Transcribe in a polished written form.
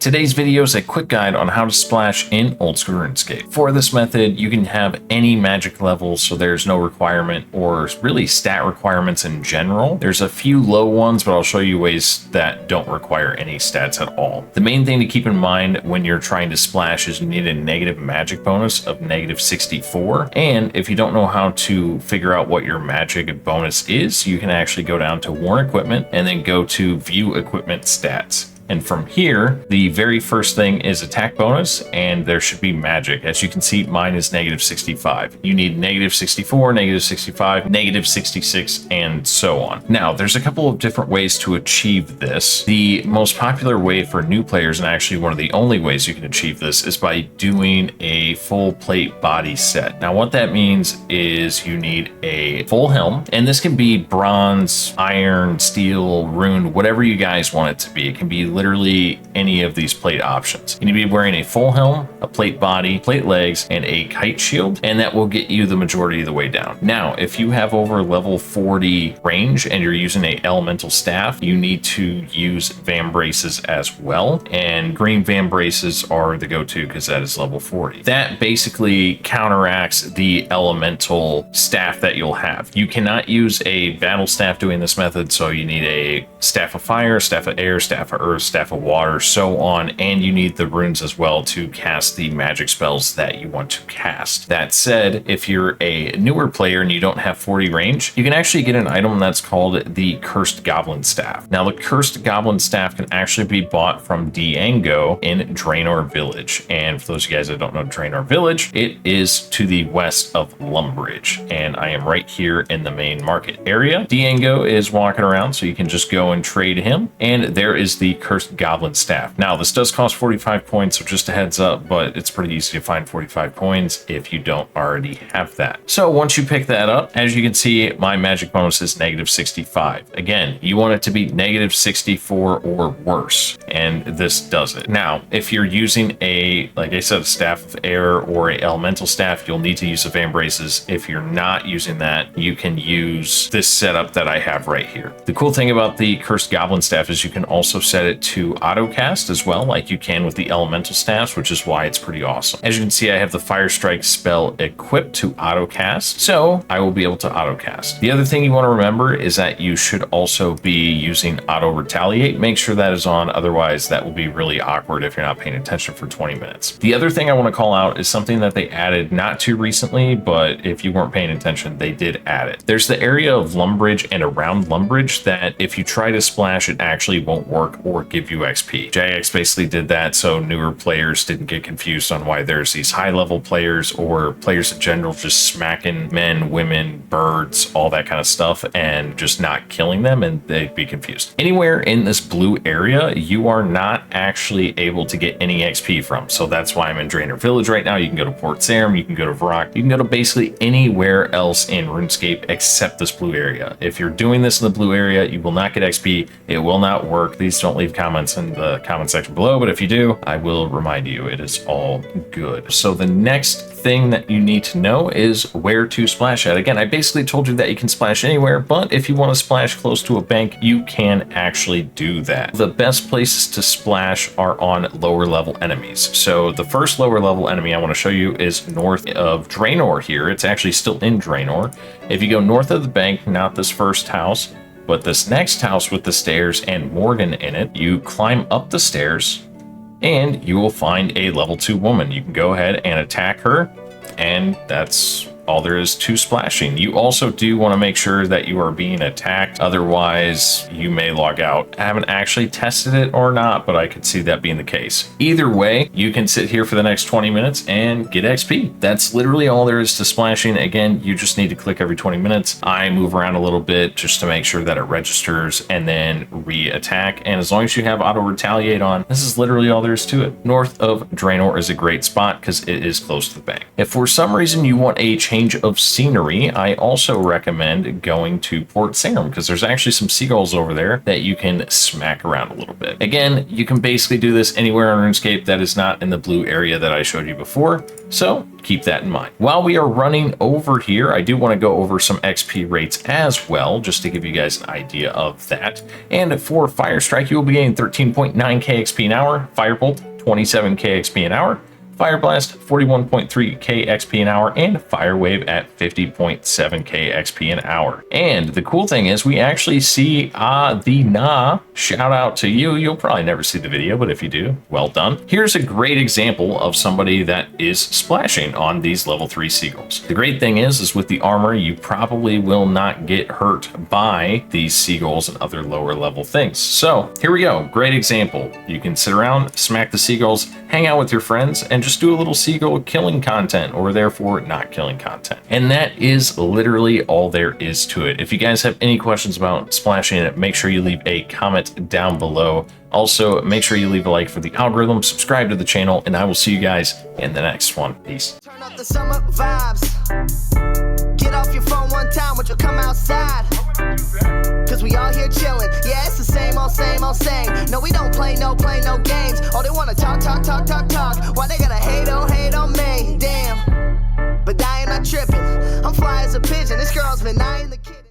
Today's video is a quick guide on how to splash in old school RuneScape. For this method, you can have any magic level, so there's no requirement or really stat requirements in general. There's a few low ones, but I'll show you ways that don't require any stats at all. The main thing to keep in mind when you're trying to splash is you need a negative magic bonus of -64. And if you don't know how to figure out what your magic bonus is, you can actually go down to Worn Equipment and then go to View Equipment Stats. And from here, the very first thing is attack bonus, and there should be magic. As you can see, mine is -65. You need -64, -65, -66, and so on. Now, there's a couple of different ways to achieve this. The most popular way for new players, and actually one of the only ways you can achieve this, is by doing a full plate body set. Now, what that means is you need a full helm, and this can be bronze, iron, steel, rune, whatever you guys want it to be. It can be literally any of these plate options. You need to be wearing a full helm, a plate body, plate legs, and a kite shield, and that will get you the majority of the way down. Now, if you have over level 40 range and you're using a elemental staff, you need to use vambraces as well, and green vambraces are the go-to because that is level 40. That basically counteracts the elemental staff that you'll have. You cannot use a battle staff doing this method, so you need a staff of fire, staff of air, staff of earth, staff of water, so on, and you need the runes as well to cast the magic spells that you want to cast. That said, if you're a newer player and you don't have 40 range, you can actually get an item that's called the Cursed Goblin Staff. Now, the Cursed Goblin Staff can actually be bought from Diango in Draenor Village, and for those of you guys that don't know Draenor Village, it is to the west of Lumbridge, and I am right here in the main market area. Diango is walking around, so you can just go and trade him, and there is the Cursed Goblin Staff. Now, this does cost 45 coins, so just a heads up, but it's pretty easy to find 45 coins if you don't already have that. So once you pick that up, as you can see, my magic bonus is -65. Again, you want it to be -64 or worse, and this does it. Now, if you're using a, like I said, a staff of air or a elemental staff, you'll need to use the vambraces. If you're not using that, you can use this setup that I have right here. The cool thing about the Cursed Goblin Staff is you can also set it to auto cast as well, like you can with the elemental staffs, which is why it's pretty awesome. As you can see, I have the Fire Strike spell equipped to auto cast, so I will be able to auto cast. The other thing you want to remember is that you should also be using auto retaliate. Make sure that is on, otherwise that will be really awkward if you're not paying attention for 20 minutes. The other thing I want to call out is something that they added not too recently, but if you weren't paying attention, they did add it. There's the area of Lumbridge and around Lumbridge that if you try to splash, it actually won't work or give you XP. Jagex basically did that so newer players didn't get confused on why there's these high level players or players in general just smacking men, women, birds, all that kind of stuff and just not killing them, and they'd be confused. Anywhere in this blue area, you are not actually able to get any XP from. So that's why I'm in Draenor Village right now. You can go to Port Sarim, you can go to Varrock, you can go to basically anywhere else in RuneScape except this blue area. If you're doing this in the blue area, you will not get XP. It will not work. Please don't leave comments in the comment section below, but if you do, I will remind you it is all good. So the next thing that you need to know is where to splash at. Again, I basically told you that you can splash anywhere, but if you want to splash close to a bank, you can actually do that. The best places to splash are on lower level enemies. So the first lower level enemy I want to show you is north of Draenor here. It's actually still in Draenor. If you go north of the bank, not this first house, but this next house with the stairs and Morgan in it, you climb up the stairs and you will find a level 2 woman. You can go ahead and attack her, and that's all there is to splashing. You also do want to make sure that you are being attacked, otherwise you may log out. I haven't actually tested it or not, but I could see that being the case. Either way, you can sit here for the next 20 minutes and get XP. That's literally all there is to splashing. Again, you just need to click every 20 minutes. I move around a little bit just to make sure that it registers and then re-attack. And as long as you have auto retaliate on, this is literally all there is to it. North of Draenor is a great spot because it is close to the bank. If for some reason you want a change change of scenery, I also recommend going to Port Sarum because there's actually some seagulls over there that you can smack around a little bit. Again, you can basically do this anywhere on RuneScape that is not in the blue area that I showed you before, so keep that in mind. While we are running over here, I do want to go over some XP rates as well, just to give you guys an idea of that. And for Fire Strike, you will be getting 13.9k XP an hour, Firebolt 27k XP an hour, Fire Blast 41.3k XP an hour, and Fire Wave at 50.7k XP an hour. And the cool thing is we actually see the Na. Shout out to you. You'll probably never see the video, but if you do, well done. Here's a great example of somebody that is splashing on these level 3 seagulls. The great thing is with the armor, you probably will not get hurt by these seagulls and other lower level things. So here we go. Great example. You can sit around, smack the seagulls, hang out with your friends, and just do a little seagull killing content, or therefore not killing content. And that is literally all there is to it. If you guys have any questions about splashing it, make sure you leave a comment down below. Also, make sure you leave a like for the algorithm, subscribe to the channel, and I will see you guys in the next one. Peace. Turn up the summer vibes. Get off your phone one time, would you come outside? Cause we all here chilling. Yeah, it's the same old, same old, same. No, we don't play no games. Oh, they wanna talk. Why they gotta hate on me? Damn. But I ain't not tripping. I'm fly as a pigeon. This girl's been eyeing the kid.